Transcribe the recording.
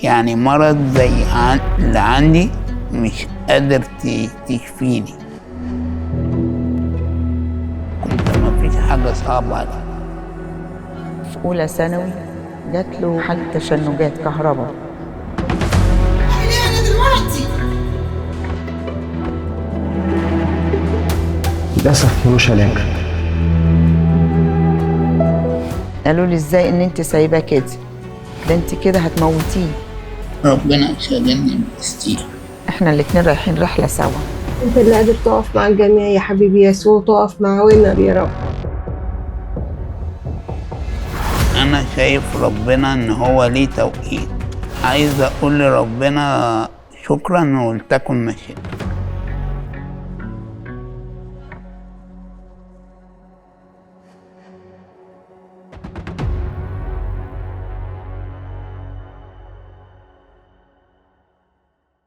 يعني مرض زي اللي عندي مش قادر تشفيني. كنت مفيش حاجة صعبة علي. في أولى ثانوي جات له حالة تشنجات كهرباء. أعمل إيه أنا دلوقتي؟ للأسف ملوش علاج. قالوا لي ازاي ان انت سايباه كده، ده انت كده هتموتيه. ربنا شغلني بستير. احنا الاتنين رايحين رحلة سوا. انت اللي قادر تقف مع الجميع يا حبيبي يسوع، تقف معانا يا رب. أنا شايف ربنا إن هو ليه توقيت. عايز أقول لربنا شكرا ولتكن مشيئتك.